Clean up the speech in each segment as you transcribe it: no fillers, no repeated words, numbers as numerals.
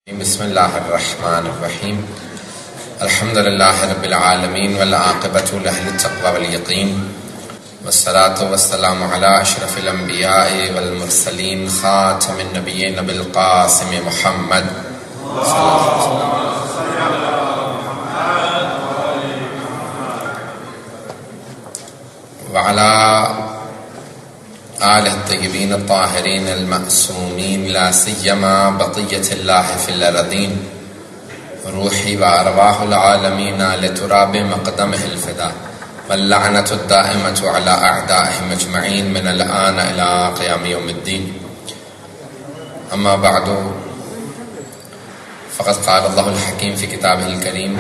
بسم اللہ الرحمن الرحیم الحمد للہ رب العالمین والعاقبۃ لأہل التقوی والیقین والصلاة والسلام علی اشرف الانبیاء والمرسلین خاتم النبیین بالقاسم محمد صلی اللہ علیہ وسلم وعلی آلہ الطیبین الطاہرین المعصومین لا سیما بقیۃ اللہ فی الارضین روحی وارواح العالمین لتراب مقدمہ الفدا واللعنۃ الدائمۃ علی اعدائہم اجمعین من الآن الی قیام یوم الدین اما بعد فقد قال اللہ الحکیم فی کتابہ الکریم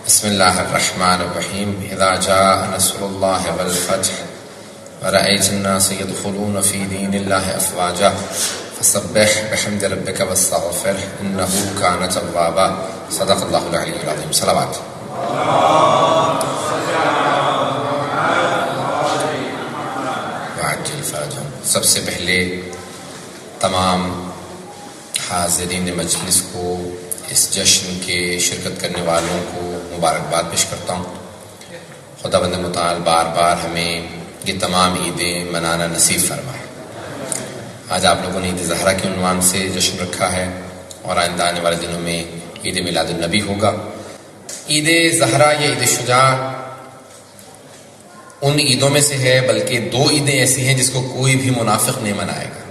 بسم اللہ الرحمن الرحیم اذا جاء نصر اللہ والفتح ورأيت الناس يدخلون في دين الله أفواجا فسبح بحمد ربك واستغفره إنه كان توابا صدق الله العلي العظيم صلوات وعجل فرجهم سب سے پہلے تمام حاضرین مجلس کو اس جشن کے شرکت کرنے والوں کو مبارکباد پیش کرتا ہوں. خداوند متعال بار بار ہمیں یہ تمام عیدیں منانا نصیب فرمائے. آج آپ لوگوں نے عید زہرا کے عنوان سے جشن رکھا ہے اور آئندہ آنے والے دنوں میں عید میلاد النبی ہوگا. عید زہرا یا عید شجاع ان عیدوں میں سے ہے، بلکہ دو عیدیں ایسی ہیں جس کو کوئی بھی منافق نہیں منائے گا.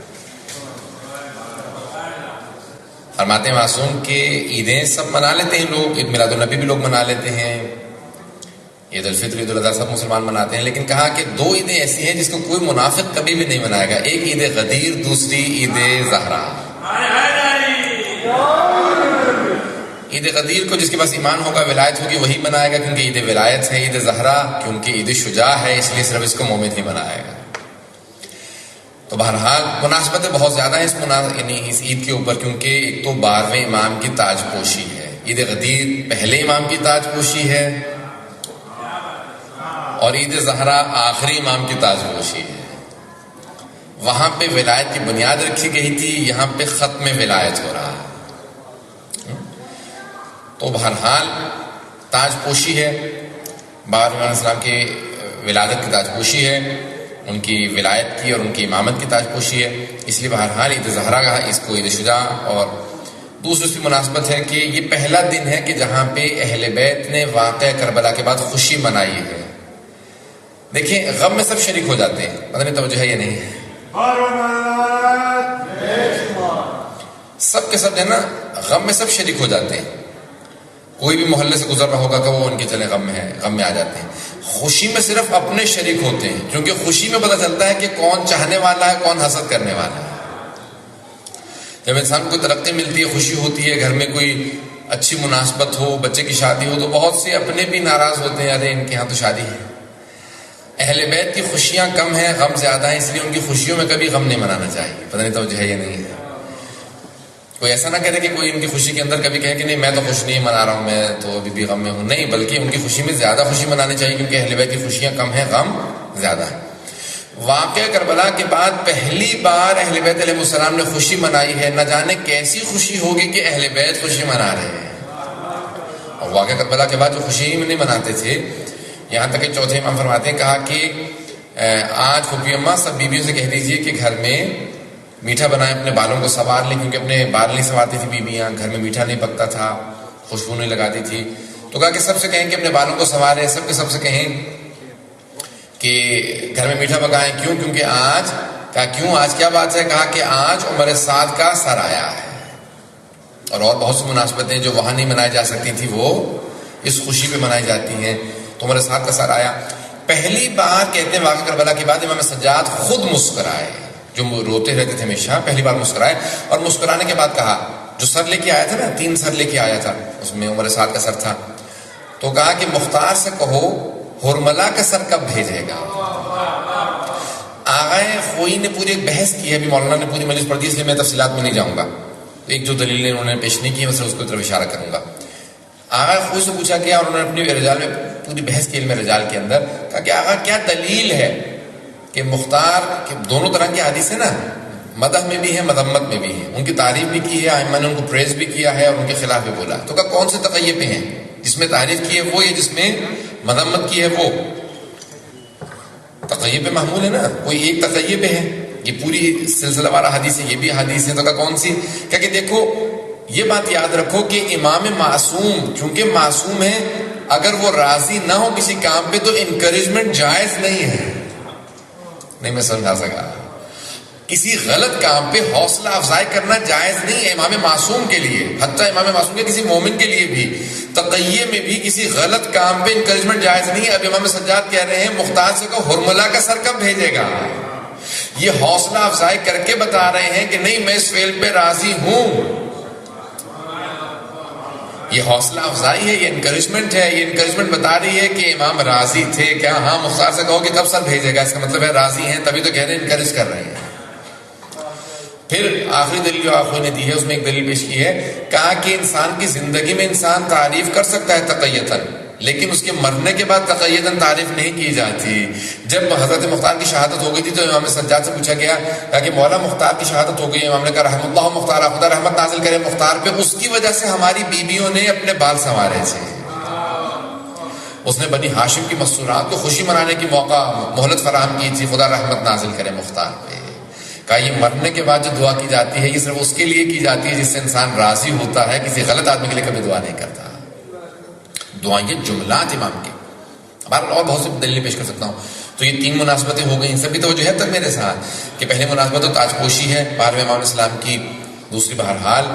فرماتے ہیں معصوم کہ عیدیں سب منا لیتے ہیں لوگ، عید میلاد النبی بھی لوگ منا لیتے ہیں، عید الفطر عید الاضحیٰ سب مسلمان مناتے ہیں، لیکن کہا کہ دو عیدیں ایسی ہیں جس کو کوئی منافق کبھی بھی نہیں منائے گا. ایک عید غدیر، دوسری عید زہرا. عید غدیر کو جس کے پاس ایمان ہوگا، ولایت ہوگی، وہی منائے گا کیونکہ عید ولایت ہے. عید زہرا کیونکہ عید شجاع ہے، اس لیے صرف اس کو مومن ہی منائے گا. تو بہرحال مناسبتیں بہت زیادہ ہیں یعنی اس عید کے اوپر، کیونکہ ایک تو 12ویں امام کی تاج پوشی ہے، عید غدیر پہلے امام کی تاج پوشی ہے، اور عید زہرا آخری امام کی تاج پوشی ہے. وہاں پہ ولایت کی بنیاد رکھی گئی تھی، یہاں پہ ختم ولایت ہو رہا ہے. تو بہرحال تاج پوشی ہے، بار علیہ السلام کی ولادت کی تاج پوشی ہے، ان کی ولایت کی اور ان کی امامت کی تاج پوشی ہے. اس لیے بہرحال عید زہرا کا اس کو عید شجاع. اور دوسری اس کی مناسبت ہے کہ یہ پہلا دن ہے کہ جہاں پہ اہل بیت نے واقعہ کربلا کے بعد خوشی منائی ہے. دیکھیں غم میں سب شریک ہو جاتے ہیں، پتہ نہیں توجہ ہے یا نہیں ہے. سب کے سب جو ہے نا غم میں سب شریک ہو جاتے ہیں. کوئی بھی محلے سے گزر رہا ہوگا کہ وہ ان کے چلے غم میں ہے، غم میں آ جاتے ہیں. خوشی میں صرف اپنے شریک ہوتے ہیں، کیونکہ خوشی میں پتہ چلتا ہے کہ کون چاہنے والا ہے، کون حسد کرنے والا ہے. جب انسان کو ترقی ملتی ہے، خوشی ہوتی ہے، گھر میں کوئی اچھی مناسبت ہو، بچے کی شادی ہو، تو بہت سے اپنے بھی ناراض ہوتے ہیں، ارے ان کے ہاں تو شادی ہے. اہل بیت کی خوشیاں کم ہیں، غم زیادہ ہیں، اس لیے ان کی خوشیوں میں کبھی غم نہیں منانا چاہیے. پتہ نہیں توجہ ہے یا نہیں ہے. کوئی ایسا نہ کہے کہ کوئی ان کی خوشی کے اندر کبھی کہے کہ نہیں میں تو خوش نہیں منا رہا ہوں، میں تو ابھی بھی غم میں ہوں. نہیں، بلکہ ان کی خوشی میں زیادہ خوشی منانی چاہیے، کیونکہ اہل بیت کی خوشیاں کم ہیں، غم زیادہ ہے. واقعہ کربلا کے بعد پہلی بار اہل بیت علیہ السلام نے خوشی منائی ہے. نہ جانے کیسی خوشی ہوگی کہ اہل بیت خوشی منا رہے ہیں. اور واقعہ کربلا کے بعد جو خوشی نہیں مناتے تھے، یہاں تک کہ چوتھے امام فرماتے ہیں، کہا کہ آج پھوپھی اماں سب بیویوں سے کہہ دیجئے کہ گھر میں میٹھا بنائیں، اپنے بالوں کو سنوار لیں، کیونکہ اپنے بال نہیں سنوارتی تھی بیویاں، گھر میں میٹھا نہیں پکتا تھا، خوشبو نہیں لگاتی تھی. تو کہا کہ سب سے کہیں کہ اپنے بالوں کو سنواریں، سب کے سب سے کہیں کہ گھر میں میٹھا پکائیں. کیوں؟ کیونکہ آج کہا کیوں آج کیا بات ہے؟ کہا کہ آج عمر سعد کا سر آیا ہے. اور بہت سی مناسبتیں جو وہاں نہیں منائی جا سکتی تھی وہ اس خوشی پہ منائی جاتی ہیں. تو عمر سعد کا سر آیا. پہلی بار کہتے ہیں واقعہ کربلا کے بعد امام سجاد خود مسکرائے، جو روتے رہتے تھے ہمیشہ، پہلی بار مسکرائے. اور مسکرانے کے بعد کہا، جو سر لے کے آیا تھا نا، 3 سر لے کے آیا تھا، اس میں عمر سعد کا سر تھا، تو کہا کہ مختار سے کہو ہرملا کا سر کب بھیجے گا. آغائے خوئی نے پوری ایک بحث کی ہے، ابھی مولانا نے پوری مجلس پڑھ دی، اس لیے میں تفصیلات میں نہیں جاؤں گا. ایک جو دلیلیں انہوں نے پیش نہیں کی میں اس کو طرف اشارہ کروں گا. آغا خوئی سے پوچھا گیا اور انہوں نے اپنی رجال میں پوری بحث کی، علم رجال کے اندر کہا کہ آغا کیا دلیل ہے کہ مختار کہ دونوں طرح کی حدیث ہے نا، مدح میں بھی ہے مذمت میں بھی ہے، ان کی تعریف بھی کی ہے، ائمہ نے ان کو پریز بھی کیا ہے اور ان کے خلاف بھی بولا. تو کہا کون سے تقیے پہ ہیں؟ جس میں تعریف کی ہے وہ، یا جس میں مذمت کی ہے وہ؟ تقیے پہ محمول ہے نا، کوئی ایک تقیے پہ ہے. یہ پوری سلسلہ وار حدیث ہے، یہ بھی حدیث ہے. تو کہا کون سی؟ کہ دیکھو یہ بات یاد رکھو کہ امام معصوم چونکہ معصوم ہے، اگر وہ راضی نہ ہو کسی کام پہ تو انکریجمنٹ جائز نہیں ہے. نہیں میں سمجھا سکا. کسی غلط کام پہ حوصلہ افزائی کرنا جائز نہیں ہے امام معصوم کے لیے، حتیٰ امام معصوم کے کسی مومن کے لیے بھی. تقیے میں بھی کسی غلط کام پہ انکریجمنٹ جائز نہیں ہے. اب امام سجاد کہہ رہے ہیں مختار سے کو ہرملا کا سر کب بھیجے گا؟ یہ حوصلہ افزائی کر کے بتا رہے ہیں کہ نہیں میں اس فعل پہ راضی ہوں. یہ حوصلہ افزائی ہے، یہ انکریجمنٹ ہے. یہ انکریجمنٹ بتا رہی ہے کہ امام راضی تھے. کیا ہاں مختار سے کہو کہ کب سر بھیجے گا، اس کا مطلب ہے راضی ہیں، تبھی تو کہہ رہے ہیں انکریج کر رہے ہیں. پھر آخری دلیل جو آخری نے دی ہے اس میں ایک دلیل پیش کی ہے، کہا کہ انسان کی زندگی میں انسان تعریف کر سکتا ہے تقیتاً، لیکن اس کے مرنے کے بعد تقیتاً تعریف نہیں کی جاتی. جب حضرت مختار کی شہادت ہو گئی تھی تو امام سجاد سے پوچھا گیا کہ مولا مختار کی شہادت ہو گئی. امام نے کہا رحم اللہ مختار، خدا رحمت نازل کرے مختار پہ، اس کی وجہ سے ہماری بیویوں نے اپنے بال سنوارے تھے. اس نے بنی ہاشم کی مسرات کو خوشی منانے کی موقع مہلت فراہم کی تھی. خدا رحمت نازل کرے مختار پہ. کہا یہ مرنے کے بعد جو دعا کی جاتی ہے یہ صرف اس کے لیے کی جاتی ہے جس سے انسان راضی ہوتا ہے، کسی غلط آدمی کے لیے کبھی دعا نہیں کرتا. دعائیں یہ جملات امام کے، اور بہت سی دلیلیں پیش کر سکتا ہوں. تو یہ 3 مناسبتیں ہو گئی. ان سب کی توجہ ہے تک میرے ساتھ کہ پہلی مناسبت تو تاج پوشی ہے 12ویں امام الاسلام کی. دوسری بہرحال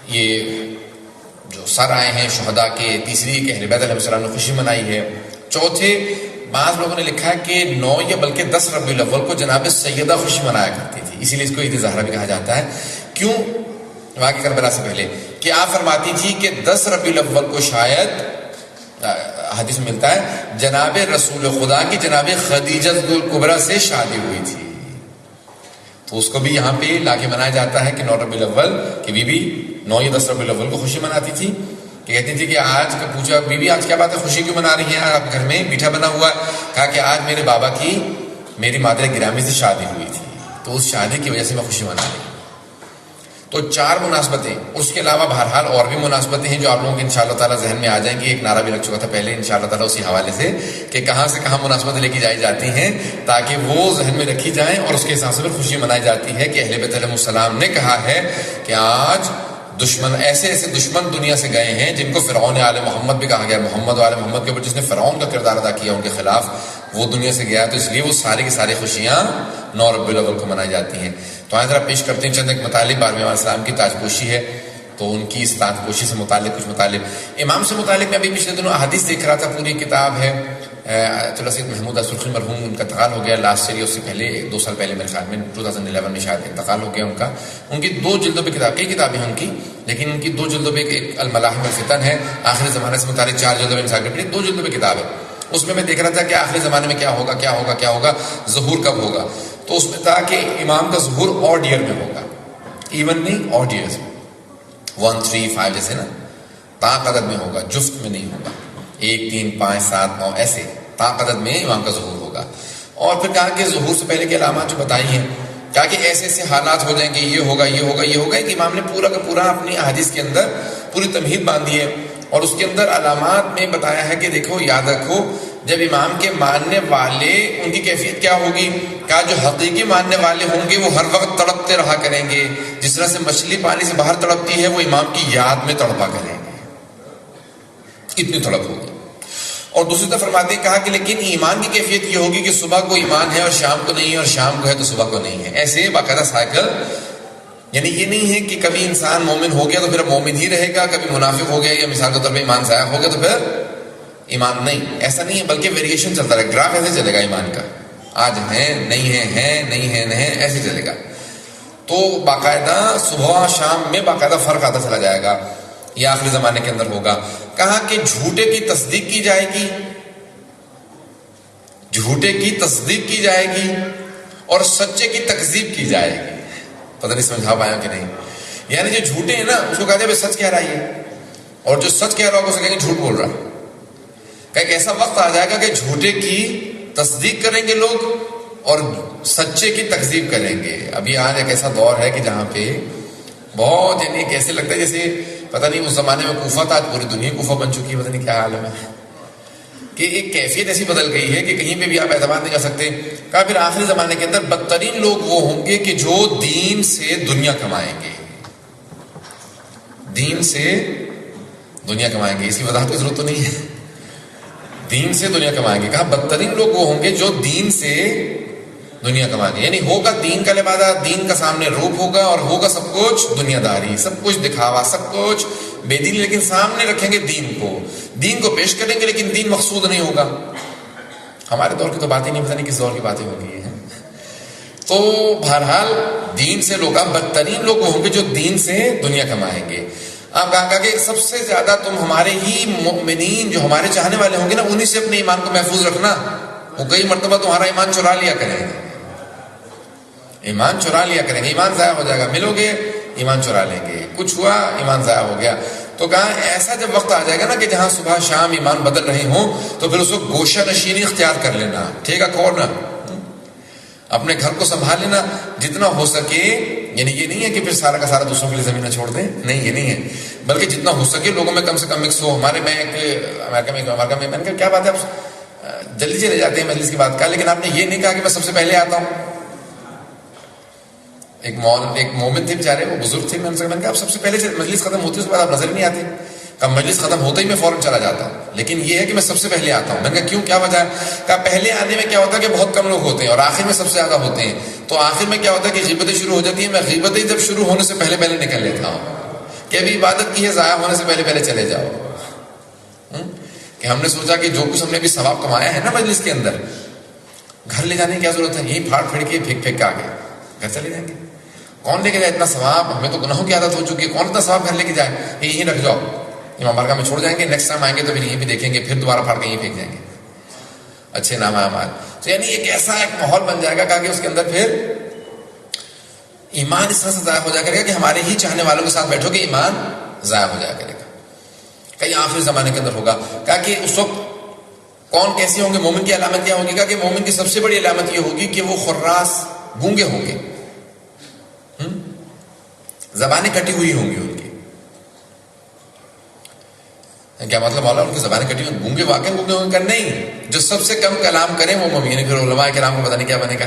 یہ جو سر آئے ہیں شہداء کے. تیسری کہ اہل بیت علیہ السلام نے خوشی منائی ہے. چوتھے بعض لوگوں نے لکھا ہے کہ 9 یا بلکہ 10 ربیع الاول کو جناب سیدہ خوشی منایا کرتی تھی، اسی لیے اس کو عید زہرا بھی کہا جاتا ہے. کیوں؟ واقعہ کربلا سے پہلے کہ آپ فرماتی تھی کہ 10 ربیع الاول کو شاید حدیث میں ملتا ہے جناب رسول خدا کی جناب خدیجہ کبریٰ سے شادی ہوئی تھی. تو اس کو بھی یہاں پہ لا کے منایا جاتا ہے کہ 9 ربیع الاول کی بی بی 9 یا 10 ربیع الاول کو خوشی مناتی تھی. کہ کہتی تھی کہ آج کا پوچھا بی بی آج کیا بات ہے، خوشی کیوں منا رہی ہیں آپ گھر میں میٹھا بنا ہوا ہے؟ کہا کہ آج میرے بابا کی میری مادر گرامی سے شادی ہوئی تھی، تو اس شادی کی وجہ سے میں خوشی منا رہی ہوں. تو 4 مناسبتیں. اس کے علاوہ بہرحال اور بھی مناسبتیں ہیں جو آپ لوگوں کے انشاءاللہ تعالیٰ ذہن میں آ جائیں گی. ایک نعرہ بھی لگ چکا تھا پہلے انشاءاللہ تعالیٰ اسی حوالے سے کہ کہاں سے کہاں مناسبتیں لے کے جائی جاتی ہیں تاکہ وہ ذہن میں رکھی جائیں اور اس کے حساب سے پھر خوشی منائی جاتی ہے کہ اہل بیت علیہ السلام نے کہا ہے کہ آج دشمن ایسے دشمن دنیا سے گئے ہیں جن کو فرعون آل محمد بھی کہا گیا. محمد و آل محمد کے اوپر جس نے فرعون کا کردار ادا کیا ان کے خلاف، وہ دنیا سے گیا. تو اس لیے وہ ساری کی ساری خوشیاں 9 ربیع الاول کو منائی جاتی ہیں. تو آج ذرا پیش کرتے ہیں چند ایک مطالب. 12ویں امام الاسلام کی تاج پوشی ہے تو ان کی اس تاج پوشی سے متعلق کچھ مطالب. امام سے متعلق میں ابھی پچھلے دنوں احادیث دیکھ رہا تھا، پوری کتاب ہے. سید محمود سرخی مرحوم ان کا انتقال ہو گیا لاسٹ ایئر، اس سے پہلے 2 سال پہلے میرے خیال میں 2011 میں شاید انتقال ہو گیا ان کا. ان کی 2 جلدوں پہ کتاب، کئی کتابیں ہیں ان کی، لیکن ان کی 2 جلدوں پہ ایک الملاحم الفتن ہے آخری زمانے سے متعلق 4 جلدوں میں انسائکلوپیڈیا 2 جلدوں پہ کتاب ہے. اس میں دیکھ رہا تھا کہ آخری زمانے میں کیا ہوگا کیا ہوگا کیا ہوگا، ظہور کب ہوگا. تو اس میں تھا کہ امام کا ظہور آڈ ایئر میں ہوگا، ایون نہیں آڈ ایئرز میں 1 3 5 جیسے نا، طاق عدد میں ہوگا، جفت میں نہیں ہوگا. 1 3 5 7 9 ایسے طاق عدد میں امام کا ظہور ہوگا. اور پھر کہا کہ ظہور سے پہلے کے علامات جو بتائی ہیں، کہا کہ ایسے ایسے حالات ہو جائیں گے، یہ ہوگا یہ ہوگا یہ ہوگا. کہ امام نے پورا کا پورا اپنی احادیث کے اندر پوری تمہید باندھی ہے اور اس کے اندر علامات میں بتایا ہے کہ دیکھو یاد رکھو جب امام کے ماننے والے ان کی کیفیت کیا ہوگی. کہا جو حقیقی ماننے والے ہوں گے وہ ہر وقت تڑپتے رہا کریں گے، جس طرح سے مچھلی پانی سے باہر تڑپتی ہے وہ امام کی یاد میں تڑپا کریں گے، اتنی تڑپ ہوگی. اور دوسری طرف فرماتے ہیں کہا کہ لیکن ایمان کی کیفیت یہ ہوگی کہ صبح کو ایمان ہے اور شام کو نہیں ہے، اور شام کو ہے تو صبح کو نہیں ہے. ایسے باقاعدہ سائیکل. یعنی یہ نہیں ہے کہ کبھی انسان مومن ہو گیا تو پھر مومن ہی رہے گا، کبھی منافق ہو گیا یا مثال کے طور پہ ایمان ضائع ہو گیا تو پھر ایمان نہیں. ایسا نہیں ہے، بلکہ ویریشن چلتا رہے، گراف ایسے چلے گا ایمان کا، آج ہے نہیں ہے نہیں ہے نہیں ایسے چلے گا. تو باقاعدہ صبح شام میں باقاعدہ فرق آتا چلا جائے گا. یہ آخری زمانے کے اندر ہوگا. کہا کہ جھوٹے کی تصدیق کی جائے گی، جھوٹے کی تصدیق کی جائے گی اور سچے کی تکذیب کی جائے گی. پتہ نہیں سمجھا پایا کہ نہیں. یعنی جو جھوٹے ہیں نا اس کو کہتے ہیں سچ کہہ رہا ہے، اور جو سچ کہہ رہا ہوگا اسے کہیں گے جھوٹ بول رہا ہے. کہ ایک ایسا وقت آ جائے گا کہ جھوٹے کی تصدیق کریں گے لوگ اور سچے کی تکذیب کریں گے. ابھی آج ایک ایسا دور ہے کہ جہاں پہ بہت یعنی کیسے لگتا ہے جیسے پتہ نہیں اس زمانے میں کوفہ تھا، آج پوری دنیا کوفہ بن چکی ہے، پتہ نہیں کیا عالم ہے کہ ایک کیفیت ایسی بدل گئی ہے کہ کہیں پہ بھی آپ اعتماد نہیں کر سکتے. کہا پھر آخری زمانے کے اندر بدترین لوگ وہ ہوں گے کہ جو دین سے دنیا کمائیں گے. دین سے دنیا کمائیں گے، اس کی وضاحت کی ضرورت تو نہیں ہے. دین سے دنیا کمائیں گے. کہا بدترین لوگ وہ ہوں گے جو دین سے دنیا کمائیں گے. یعنی ہوگا دین کا لبادہ، دین کا سامنے روپ ہوگا، اور ہوگا سب کچھ دنیا داری، سب کچھ دکھاوا، سب کچھ بے دینی، لیکن سامنے رکھیں گے دین کو پیش کریں گے، لیکن دین مقصود نہیں ہوگا. ہمارے دور کی تو بات ہی نہیں، پتہ نہیں کس دور کی باتیں ہو گئی ہیں. تو بہرحال دین سے لوگ، بدترین لوگ ہوں گے جو دین سے دنیا کمائیں گے. آپ کہا کہ سب سے زیادہ تم ہمارے ہی مؤمنین جو ہمارے چاہنے والے ہوں گے نا، انہی سے اپنے ایمان کو محفوظ رکھنا. وہ کئی مرتبہ تمہارا ایمان چرا لیا کریں گے، ایمان چرا لیا کریں گے، ایمان ضائع ہو جائے گا. ملو گے ایمان چرا لیں گے، کچھ ہوا ایمان ضائع ہو گیا. تو کہا ایسا جب وقت آ جائے گا نا کہ جہاں صبح شام ایمان بدل رہے ہوں، تو پھر اس کو گوشہ نشینی اختیار کر لینا. ٹھیک ہے کون اپنے گھر کو سنبھال لینا جتنا ہو سکے. یعنی یہ نہیں ہے کہ پھر سارا کا سارا دوسروں کے لیے زمینیں چھوڑ دیں، نہیں یہ نہیں ہے، بلکہ جتنا ہو سکے لوگوں میں کم سے کم مکس ہو. ہمارے میں امریکہ میں نے کہا کیا بات ہے آپ جلدی چلے جاتے ہیں مجلس کی بات کا، لیکن آپ نے یہ نہیں کہا کہ میں سب سے پہلے آتا ہوں. ایک مومن تھے بیچارے، وہ بزرگ تھے. میں نے کہا آپ سب سے پہلے مجلس ختم ہوتی ہے، اس کے بعد آپ نظر نہیں آتے. کہا مجلس ختم ہوتے ہی میں فوراً چلا جاتا ہوں، لیکن یہ ہے کہ میں سب سے پہلے آتا ہوں. میں نے کہا کیوں، کیا وجہ ہے؟ کہا پہلے آنے میں کیا ہوتا ہے کہ بہت کم لوگ ہوتے ہیں اور آخر میں سب سے زیادہ ہوتے ہیں. تو آخر میں کیا ہوتا ہے کہ غیبتیں شروع ہو جاتی ہیں. میں غیبتیں جب شروع ہونے سے پہلے نکل لیتا ہوں کہ ابھی عبادت کی ہے، ضائع ہونے سے پہلے چلے جاؤ. کہ ہم نے سوچا کہ جو کچھ ہم نے بھی ثواب کمایا ہے نا مجلس کے اندر، گھر لے جانے کی کیا ضرورت ہے؟ یہی پھاڑ پھڑ کے پھینک کے آگے گھر چلے جائیں گے. کون لے کے جائے اتنا ثواب؟ ہمیں تو گناہوں کی عادت ہو چکی ہے، کون اتنا ثواب گھر لے کے جائے؟ یہیں رکھ جاؤ، امام بارگاہ میں چھوڑ جائیں گے، نیکسٹ ٹائم آئیں گے تو پھر یہیں بھی دیکھیں گے، پھر دوبارہ پھاڑ کے یہیں پھینک جائیں گے. اچھے نام ہمارے. تو یعنی ایک ایسا ایک ماحول بن جائے گا کہ اس کے اندر پھر ایمان اس طرح سے ضائع ہو جائے گا کہ ہمارے ہی چاہنے والوں کے ساتھ بیٹھو کہ ایمان ضائع ہو جایا کرے گا. کہیں آخری زمانے کے اندر ہوگا. کہا کہ اس وقت کون کیسے ہوں گے؟ مومن کی علامت کیا ہوگی؟ کہا کہ مومن کی سب سے بڑی علامت یہ ہوگی کہ وہ خراس گونگے ہوں گے، زبانیں کٹی ہوئی ہوں گی ان کی. کیا مطلب والا ان کی زبانیں کٹی ہوئی گونگے؟ واقعی گونگے ہوں گے؟ نہیں، جو سب سے کم کلام کریں وہ مومن. پھر علماء کرام کو پتہ نہیں کیا بنے گا.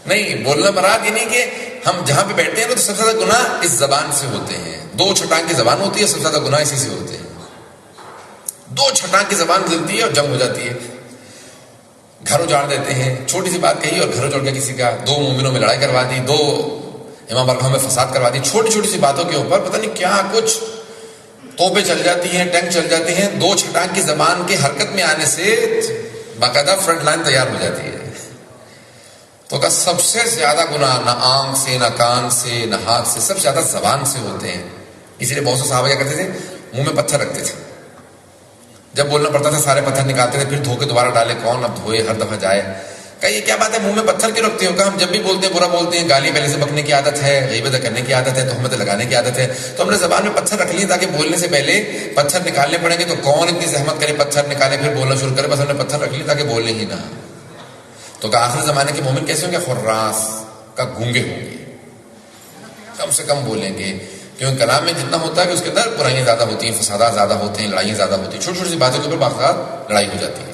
نہیں، بولنا مراد یہ نہیں کہ ہم جہاں پہ بیٹھتے ہیں تو سب سے زیادہ گناہ اس زبان سے ہوتے ہیں. 2 چھٹانگ کی زبان ہوتی ہے، سب سے زیادہ گناہ اسی سے ہوتے ہیں. 2 چھٹانگ کی زبان بدلتی ہے اور جنگ ہو جاتی ہے. گھر اجاڑ دیتے ہیں، چھوٹی سی بات کہی اور گھر اجاڑ گیا کسی کا. 2 مومنوں میں لڑائی کروا دی، 2 امام بارگاہ میں فساد کروا دی. چھوٹی چھوٹی سی باتوں کے اوپر پتہ نہیں کیا کچھ توپیں چل جاتی ہیں، ٹینک چل جاتے ہیں. 2 چھٹانگ کی زبان کے حرکت میں آنے سے باقاعدہ فرنٹ لائن تیار ہو جاتی ہے. تو کا سب سے زیادہ گناہ نہ آنکھ سے، نہ کان سے، نہ ہاتھ سے، سب سے زیادہ زبان سے ہوتے ہیں. اسی لیے بہت سے صحابہ کیا کرتے تھے؟ منہ میں پتھر رکھتے تھے. جب بولنا پڑتا تھا سارے پتھر نکالتے تھے، پھر دھو کے دوبارہ ڈالے. کون اب دھوئے ہر دفعہ جائے؟ کہ یہ کیا بات ہے، منہ میں پتھر کیوں رکھتے ہو؟ کہ ہم جب بھی بولتے ہیں برا بولتے ہیں، گالی پہلے سے بکنے کی عادت ہے، غیبت کرنے کی عادت ہے، تہمتیں لگانے کی عادت ہے. تو ہم نے زبان میں پتھر رکھ لیے تاکہ بولنے سے پہلے پتھر نکالنے پڑیں گے. تو کون اتنی زحمت کرے پتھر نکالے پھر بولنا شروع کرے؟ بس ہم نے پتھر رکھ لیے تاکہ بولنے ہی نہ. تو کہ آخری زمانے کے مومن کیسے ہوں گے؟ خراس کا گونگے ہوں گے، کم سے کم بولیں گے. کیونکہ کلام میں جتنا ہوتا ہے کہ اس کے اندر برائیاں زیادہ ہوتی ہیں، فسادات زیادہ ہوتے ہیں، لڑائیاں زیادہ ہوتی ہیں. چھوٹی چھوٹی سی باتوں کے اوپر باقاعدہ لڑائی ہو جاتی ہے.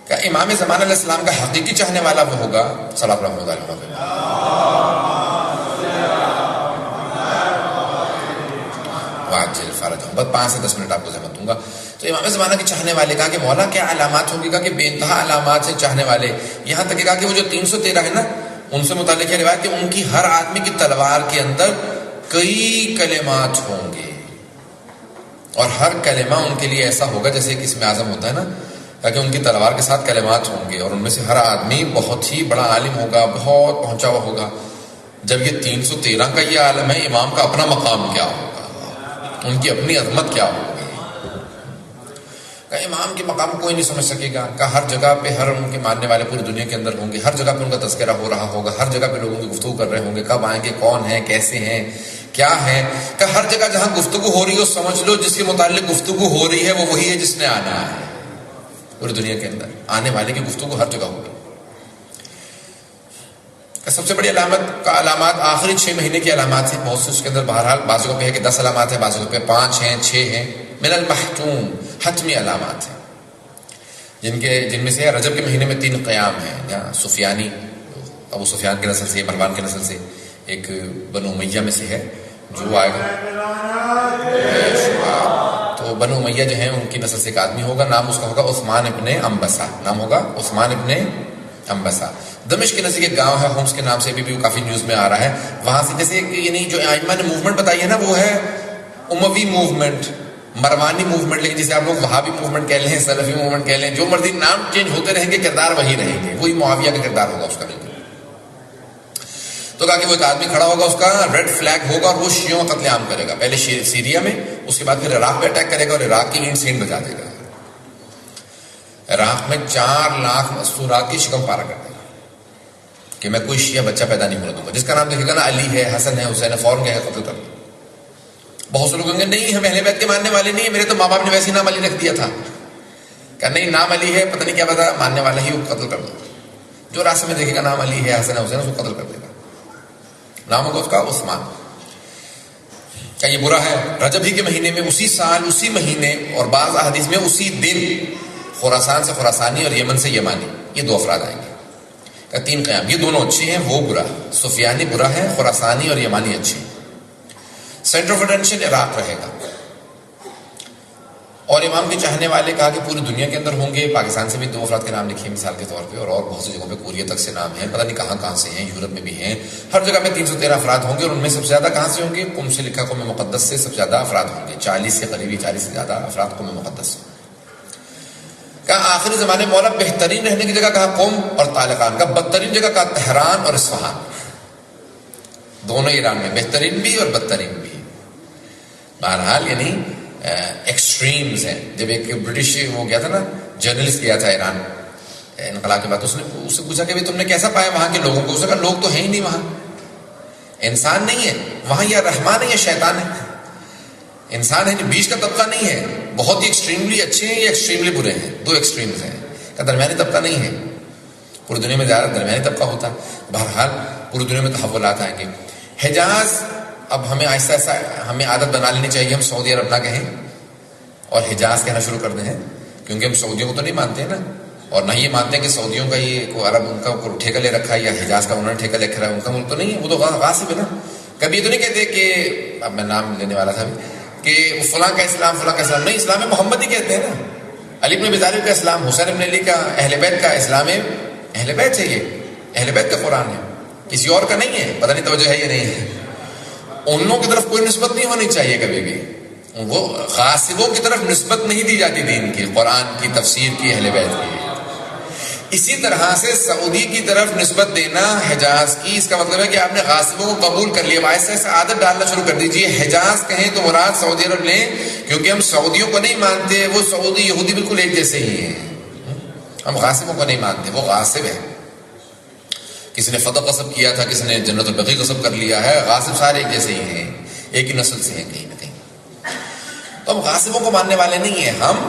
کہ امام زمان علیہ السلام کا حقیقی چاہنے والا وہ ہوگا صلی اللہ علیہ وسلم. واجل فرجہم. بس 5 سے 10 منٹ آپ کو زحمت دوں گا. تو امام زمانہ کے چاہنے والے کہا کہ مولا کیا علامات ہوں گی؟ کہا کہ بے انتہا علامات ہیں چاہنے والے. یہاں تک کہ کہا کہ وہ جو 313 ہے نا، ان سے متعلق ہے روایت کہ ان کی ہر آدمی کی تلوار کے اندر کئی کلمات ہوں گے، اور ہر کلمہ ان کے لیے ایسا ہوگا جیسے ایک اسم اعظم ہوتا ہے نا، تاکہ ان کی تلوار کے ساتھ کلمات ہوں گے. اور ان میں سے ہر آدمی بہت ہی بڑا عالم ہوگا، بہت پہنچا ہوا ہوگا. جب یہ 313 کا یہ عالم ہے، امام کا اپنا مقام کیا ہوگا، ان کی اپنی عظمت کیا ہوگی. کہ امام کے مقام کوئی نہیں سمجھ سکے گا. کہ ہر جگہ پہ ہر ان کے ماننے والے پوری دنیا کے اندر ہوں گے، ہر جگہ پہ ان کا تذکرہ ہو رہا ہوگا، ہر جگہ پہ لوگوں کی گفتگو کر رہے ہوں گے، کب آئیں گے، کون ہیں، کیسے ہیں، کیا ہے. کہ ہر جگہ جہاں گفتگو ہو رہی ہو سمجھ لو جس کے متعلق گفتگو ہو رہی ہے وہ وہی ہے جس نے آنا ہے. پوری دنیا کے اندر آنے والے کی گفتگو ہر جگہ ہوگی. سب سے بڑی علامات آخری 6 مہینے کی علامات ہیں. بہت سے اس کے اندر بہرحال بعض جگہوں پہ ہے کہ 10 علامات ہیں، بعض جگہوں پہ 5 ہیں، 6 ہیں. من المحتوم حتمی علامات ہیں جن میں سے رجب کے مہینے میں 3 قیام ہیں. جہاں سفیانی، ابو سفیان کی نسل سے، مروان کی نسل سے، ایک بنو امیہ میں سے ہے جو آئے گا. تو بنو امیہ جو ہیں ان کی نسل سے ایک آدمی ہوگا، نام اس کا ہوگا عثمان ابن انبسہ. نام ہوگا عثمان ابن انبسہ. دمشق کے نزدیک ایک گاؤں ہے ہومس کے نام سے، بھی کافی نیوز میں آ رہا ہے. وہاں سے جیسے یعنی جو ائمہ نے موومنٹ بتائی ہے نا، وہ ہے اموی موومنٹ، مروانی موومنٹ. لیکن جسے آپ لوگ وہابی موومنٹ کہہ لیں، سلفی موومنٹ کہہ لیں، جو مرضی نام چینج ہوتے رہیں گے، کردار وہی رہیں گے. وہی معاویہ کا کردار ہوگا اس کا. بالکل. تو کہا کہ وہ ایک آدمی کھڑا ہوگا، اس کا ریڈ فلیگ ہوگا اور وہ شیعوں کا قتل عام کرے گا. پہلے سیریا میں، اس کے بعد پھر عراق پہ اٹیک کرے گا اور عراق کی اینٹ سینٹ بجا دے گا. عراق میں 4 لاکھ مستورات کی شکم پارا کر دے گا کہ میں کوئی شیعہ بچہ پیدا نہیں ہونے دوں گا. جس کا نام دیکھے گا نا علی ہے، حسن ہے، حسین ہے، فوراً کہے گا قتل کر دو. بہت سے لوگ کہیں گے نہیں ہم اہل بیت کے ماننے والے نہیں ہیں، میرے تو ماں باپ نے ویسے ہی نام علی رکھ دیا تھا. کہ نہیں نام علی ہے، پتہ نہیں کیا پتا، ماننے والا ہی وہ قتل کر دو. جو راستے میں دیکھے گا نام علی ہے، حسن ہے، حسین ہے، اس کو قتل کر دے گا. نام ہوگا اس کا عثمان. کیا یہ برا ہے؟ رجب ہی کے مہینے میں، اسی سال، اسی مہینے، اور بعض احادیث میں اسی دن خراسان سے خراسانی اور یمن سے یمانی، یہ 2 افراد آئیں گے. 3 قیام، یہ دونوں اچھے ہیں، وہ برا. سفیانی برا ہے، خراسانی اور یمانی اچھے ہیں. سینٹر آف اٹینشن عراق رہے گا. اور امام کے چاہنے والے کہا کہ پوری دنیا کے اندر ہوں گے. پاکستان سے بھی 2 افراد کے نام لکھے مثال کے طور پہ، اور بہت سی جگہوں پہ کوریا تک سے نام ہیں، پتہ نہیں کہاں کہاں سے ہیں، یورپ میں بھی ہیں. ہر جگہ میں 313 افراد ہوں گے، اور ان میں سب سے زیادہ کہاں سے ہوں گے؟ قم سے لکھا قوم مقدس سے سب سے زیادہ افراد ہوں گے. 40 سے قریبی 40 سے زیادہ افراد قوم مقدس سے. کہا آخری زمانے مولا بہترین رہنے کی جگہ کہا قم اور طالقان کا، بدترین جگہ کہا تہران اور اصفہان. دونوں ایران میں، بہترین بھی اور بدترین بھی. بہرحال یعنی ایکسٹریمز ہیں. جب ایک برٹش وہ گیا تھا نا، جرنلسٹ گیا تھا ایران انقلاب کے بعد، اس نے اس سے پوچھا کہ تم نے کیسا پایا وہاں کے لوگوں کو؟ اس نے کہا لوگ تو ہیں ہی نہیں وہاں، انسان نہیں ہے وہاں، یا رحمان ہے یا شیطان ہے. انسان ہے، بیچ کا طبقہ نہیں ہے. بہت ہی ایکسٹریملی اچھے ہیں یا ایکسٹریملی برے ہیں، 2 ایکسٹریمز ہیں. کہ درمیانی طبقہ نہیں ہے. پوری دنیا میں زیادہ درمیانی طبقہ ہوتا ہے. بہرحال پوری دنیا میں تحولات آئیں گے. حجاز، اب ہمیں آہستہ آہستہ ہمیں عادت بنا لینی چاہیے ہم سعودی عرب نہ کہیں اور حجاز کہنا شروع کر دیں، کیونکہ ہم سعودیوں کو تو نہیں مانتے ہیں نا، اور نہ یہ مانتے ہیں کہ سعودیوں کا یہ کوئی عرب ان کا کوئی ٹھیکہ لے رکھا ہے، یا حجاز کا انہوں نے ٹھیکہ لے رکھا ہے. ان کا ملک تو نہیں ہے، وہ تو غاصب ہے نا. کبھی یہ تو نہیں کہتے کہ، اب میں نام لینے والا تھا کہ فلاں کا اسلام، فلاں کا اسلام نہیں، اسلام محمد ہی کہتے ہیں نا. علی بن ابی طالب کا اسلام، حسین بن علی کا، اہل بیت کا اسلام اہل بیت ہے. یہ اہل بیت کا قرآن ہے، کسی اور کا نہیں ہے. پتہ نہیں توجہ ہے یا نہیں ہے. ان لوگوں کی طرف کوئی نسبت نہیں ہونی چاہیے کبھی بھی. وہ غاصبوں کی طرف نسبت نہیں دی جاتی دین کی، قرآن کی، تفسیر کی، اہل بیت کی. اسی طرح سے سعودی کی طرف نسبت دینا حجاز کی، اس کا مطلب ہے کہ آپ نے غاصبوں کو قبول کر لیا. ایسے ایسے عادت ڈالنا شروع کر دیجیے. حجاز کہیں تو مراد سعودی عرب لیں، کیونکہ ہم سعودیوں کو نہیں مانتے. وہ سعودی یہودی بالکل ایک جیسے ہی ہیں. ہم غاصبوں کو نہیں مانتے، وہ غاصب ہے. کسی نے فتح غصب کیا تھا، کسی نے جنت البقیع غصب کر لیا ہے. غاصب سارے ایک جیسے ہی ہیں، ایک ہی نسل سے ہیں کہیں نہ کہیں. تو ہم غاصبوں کو ماننے والے نہیں ہیں، ہم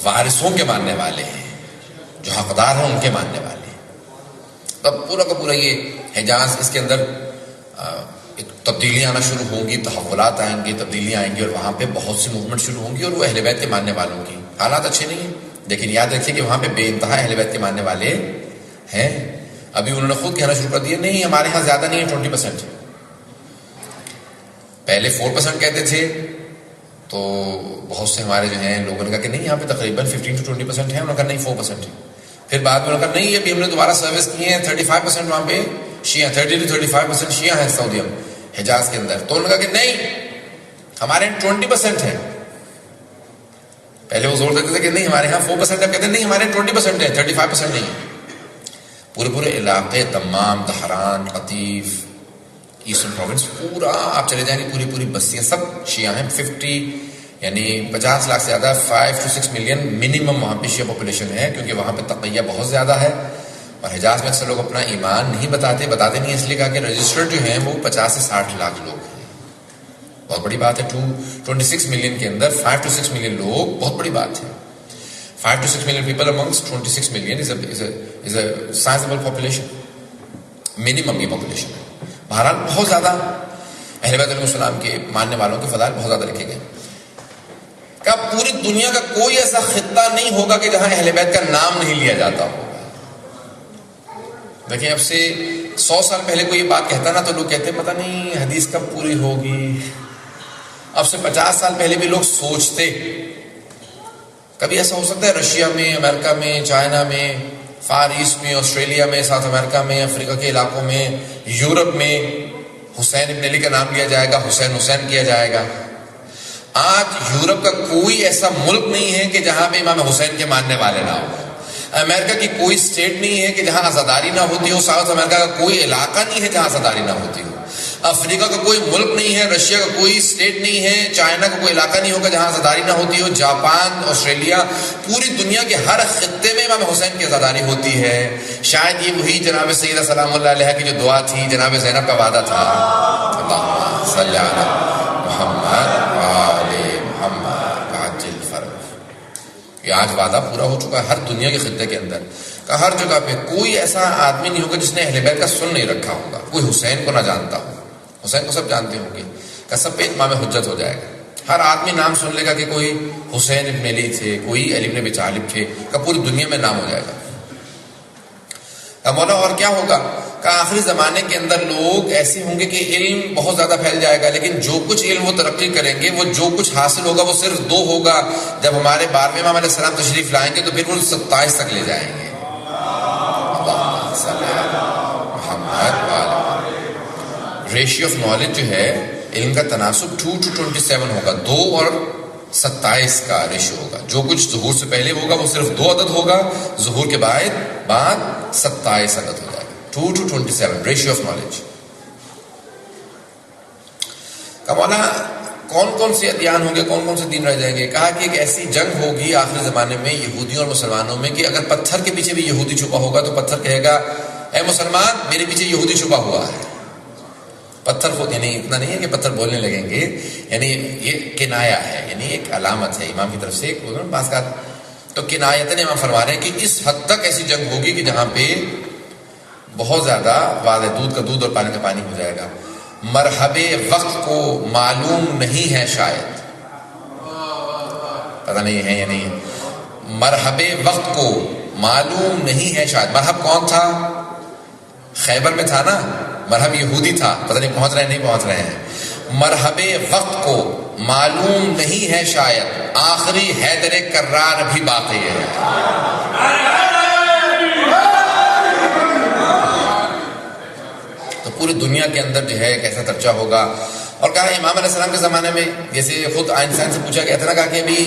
وارثوں کے ماننے والے ہیں، جو حقدار ہیں ان کے ماننے والے ہیں. تب پورا کا پورا یہ حجاز، اس کے اندر ایک تبدیلیاں آنا شروع ہوں گی، تحولات آئیں گے، تبدیلیاں آئیں گی، اور وہاں پہ بہت سی موومنٹ شروع ہوں گی، اور وہ اہل بیت کے ماننے والوں کی. حالات اچھے نہیں ہیں، لیکن یاد رکھیے کہ وہاں پہ بے انتہا اہل بیت کے ماننے والے ہیں. ابھی انہوں نے خود کہنا شروع کر دیا نہیں ہمارے ہاں زیادہ نہیں ہے، 20%. پہلے 4% کہتے تھے، تو بہت سے ہمارے جو ہیں لوگوں نے کہا کہ نہیں یہاں پہ تقریباً 15 to 20% ہے. انہوں نے کہا نہیں 4% ہے. پھر بعد میں انہوں نے کہا نہیں ابھی ہم نے دوبارہ سروس کی ہے 35% وہاں پہ شیعہ، 30 to 35% شیعہ ہیں سعودی حجاز کے اندر. تو انہوں نے کہا کہ نہیں ہمارے 20% ہے. پہلے وہ زور دیتے تھے کہ نہیں ہمارے ہاں 4% ہے، کہتے ہیں نہیں ہمارے 20% ہے، 35% نہیں ہے. پورے علاقے تمام، تہران، قطیف، ایسٹرن پروونس، پورا آپ چلے جائیں گے، پوری بستیاں سب شیعہ ہیں. 50 لاکھ سے زیادہ، 5 to 6 ملین منیمم وہاں پہ شیعہ پاپولیشن ہے، کیونکہ وہاں پہ تقیہ بہت زیادہ ہے. اور حجاز میں اکثر لوگ اپنا ایمان نہیں بتاتے نہیں اس لیے کہا کہ رجسٹرڈ جو ہیں وہ 50 سے 60 لاکھ لوگ ہیں. بہت بڑی بات ہے. 26 ملین کے اندر 5 to 6 ملین لوگ بہت بڑی بات ہے. 5 to 6 million people amongst 26 million is a sizable population. minimum یہ population ہے. بہرحال بہت زیادہ اہل بیت علیہ السلام کے ماننے والوں کے فضائل بہت زیادہ رکھے گئے. کہ پوری دنیا کا کوئی ایسا خطہ نہیں ہوگا کہ جہاں اہل بیت کا نام نہیں لیا جاتا ہوگا. دیکھیں اب سے 100 سال پہلے کوئی یہ بات کہتا نا تو لوگ کہتے پتہ نہیں حدیث کب پوری ہوگی. اب سے 50 سال پہلے بھی لوگ سوچتے کبھی ایسا ہو سکتا ہے رشیا میں، امریکہ میں، چائنا میں، فار ایسٹ میں، آسٹریلیا میں، ساؤتھ امریکہ میں، افریقہ کے علاقوں میں، یورپ میں حسین ابن علی کا نام لیا جائے گا، حسین کیا جائے گا. آج یورپ کا کوئی ایسا ملک نہیں ہے کہ جہاں پہ امام حسین کے ماننے والے نہ ہو. امریکہ کی کوئی اسٹیٹ نہیں ہے کہ جہاں عزاداری نہ ہوتی ہو. ساؤتھ امریکہ کا کوئی علاقہ نہیں ہے جہاں عزاداری نہ ہوتی ہو. افریقہ کا کوئی ملک نہیں ہے، رشیا کا کوئی اسٹیٹ نہیں ہے، چائنا کا کوئی علاقہ نہیں ہوگا جہاں عزاداری نہ ہوتی ہو. جاپان، آسٹریلیا، پوری دنیا کے ہر خطے میں امام حسین کی عزاداری ہوتی ہے. شاید یہ وہی جناب سیدہ سلام اللہ علیہ کی جو دعا تھی، جناب زینب کا وعدہ تھا، اللہم صلی علی محمد وآل محمد عجل فرج. یہ آج وعدہ پورا ہو چکا ہے ہر دنیا کے خطے کے اندر. کہ ہر جگہ پہ کوئی ایسا آدمی نہیں ہوگا جس نے اہل بیت کا سن نہیں رکھا ہوگا، کوئی حسین کو نہ جانتا ہو. حسین کو سب جانتے ہوں گے کہ سب پہ اتمام حجت ہو جائے گا. ہر آدمی نام سن لے گا کہ کوئی حسین ابن علی تھے، کوئی علی ابن ابی طالب تھے، کہ پوری دنیا میں نام ہو جائے گا. مولا اور کیا ہوگا کہ آخری زمانے کے اندر لوگ ایسے ہوں گے کہ علم بہت زیادہ پھیل جائے گا، لیکن جو کچھ علم وہ ترقی کریں گے، وہ جو کچھ حاصل ہوگا وہ صرف 2 ہوگا. جب ہمارے 12ویں امام علیہ السلام تشریف لائیں گے تو پھر وہ 27 تک لے جائیں گے. ریشیو آف نالج جو ہے علم کا تناسب 2 to 27 ہوگا. 2 اور 27 کا ریشیو ہوگا. جو کچھ ظہور سے پہلے ہوگا وہ صرف 2 عدد ہوگا، ظہور کے بعد 27 عدد ہو جائے گا. 2 to 27 ریشیو آف نالج. مولا کون کون سے ادیان ہوں گے، کون کون سے دین رہ جائیں گے؟ کہا کہ ایک ایسی جنگ ہوگی آخری زمانے میں یہودیوں اور مسلمانوں میں کہ اگر پتھر کے پیچھے بھی یہودی چھپا ہوگا تو پتھر کہے گا اے مسلمان میرے پیچھے یہودی چھپا ہوا ہے. پتھر خود یعنی اتنا نہیں ہے کہ پتھر بولنے لگیں گے، یعنی یہ کنایا ہے، یعنی ایک علامت ہے امام کی طرف سے ایک بات کا. تو کنایتن امام فرما رہے ہیں کہ اس حد تک ایسی جنگ ہوگی کہ جہاں پہ بہت زیادہ واضح دودھ کا دودھ اور پانی کا پانی ہو جائے گا. مرحب وقت کو معلوم نہیں ہے، شاید پتہ نہیں ہے یا نہیں. مرحب وقت کو معلوم نہیں ہے شاید. مرحب کون تھا؟ خیبر میں تھا نا. مرحب یہودی تھا، پتہ نہیں پہنچ رہے ہیں نہیں پہنچ رہے ہیں. مرحب وقت کو معلوم نہیں ہے شاید، آخری حیدر کرار بھی باقی ہے. تو پوری دنیا کے اندر جو ہے ایک ایسا چرچا ہوگا. اور کہا امام علیہ السلام کے زمانے میں جیسے خود آئنسٹائن سے پوچھا گیا تھا نا، کہا کہ ابھی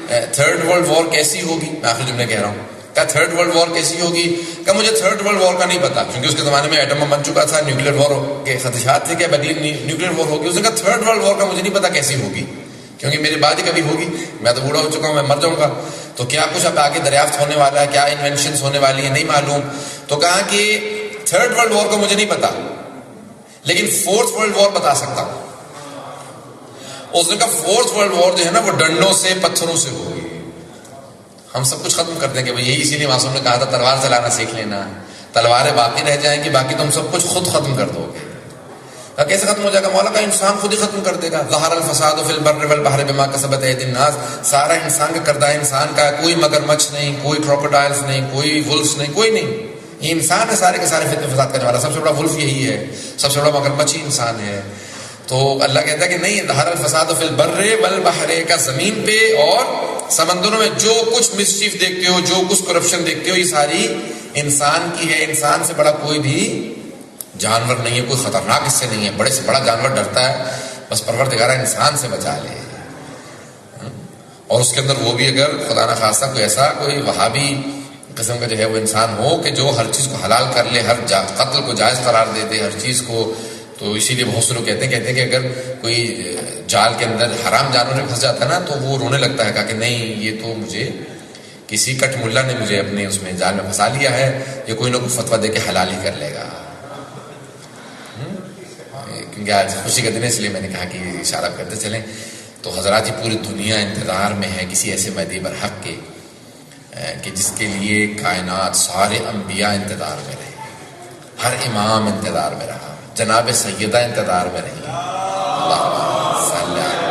3rd ورلڈ وار کیسی ہوگی. میں آخری جملے کہہ رہا ہوں کہ 3rd ورلڈ وار کیسی ہوگی. کہ مجھے 3rd ورلڈ وار کا نہیں پتا، کیونکہ اس کے زمانے میں ایٹم بم بن چکا تھا، نیوکلیر وار کے خدشات تھے کہ اگلی نیوکلیر وار ہوگی. اس نے کہا 3rd ورلڈ وار کا مجھے نہیں پتا کیسی ہوگی، کیونکہ میرے بعد ہی کبھی ہوگی، میں تو بوڑھا ہو چکا ہوں، میں مر جاؤں گا. تو کیا کچھ اب آگے دریافت ہونے والا ہے، کیا انوینشنز ہونے والی ہیں، نہیں معلوم. تو کہا کہ 3rd ورلڈ وار کا مجھے نہیں پتا، لیکن 4th ورلڈ وار بتا سکتا ہوں. اس نے کہا 4th ورلڈ وار جو ہے نا وہ ڈنڈوں سے پتھروں سے ہوگی. ہم سب کچھ ختم کر دیں گے. یہی اسی لیے معصوم نے کہا تھا تلوار چلانا سیکھ لینا، تلواریں باقی رہ جائیں گی، باقی تم سب کچھ خود ختم کر دو گے. کیسے ختم ہو جائے گا؟ مولا کا انسان خود ہی ختم کر دے گا. ظہر الفساد فی البر والبحر بما کسبت ایدی الناس. سارا انسان کا کردہ انسان کا، کوئی مگرمچھ نہیں، کوئی کروکوڈائلز نہیں، کوئی ولفز نہیں، کوئی نہیں. یہ انسان ہے سارے کے سارے فتنہ فساد کرنے والا. سب سے بڑا ولف یہی ہے، سب سے بڑا مگرمچھ ہی انسان ہے. تو اللہ کہتا ہے کہ نہیں، ظہر الفساد فی البر والبحر، کا زمین پہ اور سمندروں میں جو کچھ مسچیف دیکھتے ہو، جو کچھ کرپشن دیکھتے ہو، یہ ساری انسان کی ہے. انسان سے بڑا کوئی بھی جانور نہیں ہے، کوئی خطرناک اس سے نہیں ہے. بڑے سے بڑا جانور ڈرتا ہے، بس پروردگار انسان سے بچا لے. اور اس کے اندر وہ بھی اگر خدا نہ خواستہ کوئی ایسا کوئی وہابی قسم کا جو ہے وہ انسان ہو کہ جو ہر چیز کو حلال کر لے، ہر قتل کو جائز قرار دے دے، ہر چیز کو. تو اسی لیے بہت سے لوگ کہتے ہیں کہ اگر کوئی جال کے اندر حرام جانور میں پھنس جاتا ہے نا تو وہ رونے لگتا ہے، کہا کہ نہیں، یہ تو مجھے کسی کٹ ملا نے مجھے اپنے اس میں جال میں پھنسا لیا ہے، یہ کوئی نہ کوئی فتویٰ دے کے حلال ہی کر لے گا. کیونکہ آج خوشی کا دن ہے، اس لیے میں نے کہا کہ اشارہ کرتے چلیں. تو حضرات پوری دنیا انتظار میں ہے کسی ایسے مہدی برحق کے کہ جس کے لیے کائنات سارے انبیاء انتظار میں رہے، ہر امام انتظار میں رہا، جناب سیدہ انتظار میں رہی، اللہم صلی علی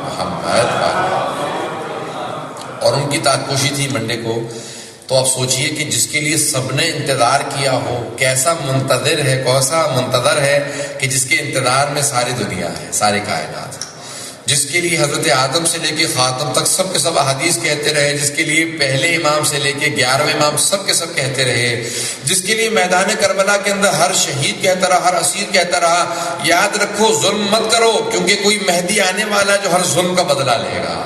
محمد، اور ان کی تاکوشی تھی منڈے کو. تو آپ سوچئے کہ جس کے لیے سب نے انتظار کیا ہو، کیسا منتظر ہے، کیسا منتظر ہے کہ جس کے انتظار میں ساری دنیا ہے، ساری کائنات، جس کے لیے حضرت آدم سے لے کے خاتم تک سب کے سب احادیث کہتے رہے، جس کے لیے پہلے امام سے لے کے 11ویں امام سب کے سب کہتے رہے، جس کے لیے میدان کربلا کے اندر ہر شہید کہتا رہا، ہر اسیر کہتا رہا یاد رکھو ظلم مت کرو، کیونکہ کوئی مہدی آنے والا جو ہر ظلم کا بدلہ لے گا.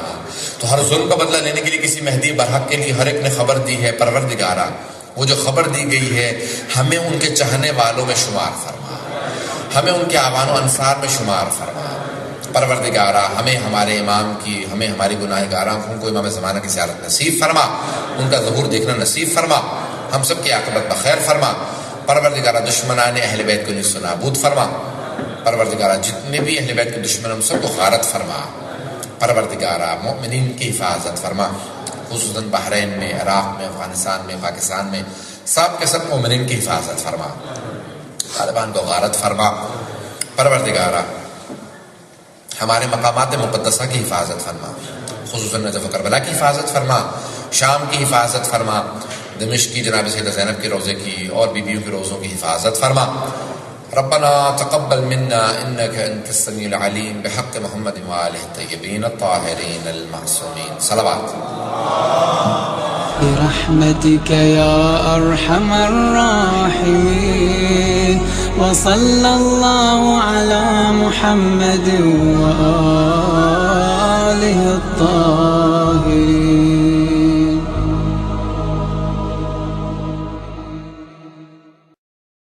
تو ہر ظلم کا بدلہ لینے کے لیے کسی مہدی برحق کے لیے ہر ایک نے خبر دی ہے. پروردگارا وہ جو خبر دی گئی ہے ہمیں ان کے چاہنے والوں میں شمار فرما، ہمیں ان کے آوان و انصار میں شمار فرما. پروردگارا ہمیں ہمارے امام کی، ہمیں ہماری گناہ گار آنکھوں کو امام زمانہ کی زیارت نصیب فرما، ان کا ظہور دیکھنا نصیب فرما، ہم سب کی عاقبت بخیر فرما. پروردگارا دشمنان اہل بیت کو نیست و نابود فرما. پروردگارا جتنے بھی اہل بیت کے دشمن ہم سب کو غارت فرما. پروردگارا مؤمنین کی حفاظت فرما، خصوصاً بحرین میں، عراق میں، افغانستان میں، پاکستان میں، سب کے سب مؤمنین کی حفاظت فرما. طالبان کو غارت فرما. پروردگارا ہمارے مقامات مقدسہ کی حفاظت فرما، خصوصاً نجف و کربلا کی حفاظت فرما، شام کی حفاظت فرما، دمشق کی جناب سیدہ زینب کے روضے کی اور بیویوں کے روزوں کی حفاظت فرما. ربنا تقبل منا انك انت السميع العليم بحق محمد وآله الطيبين الطاهرين المعصومين. صلوات. برحمتك يا أرحم الراحمين، وصلى الله على محمد وآله الطاهرين.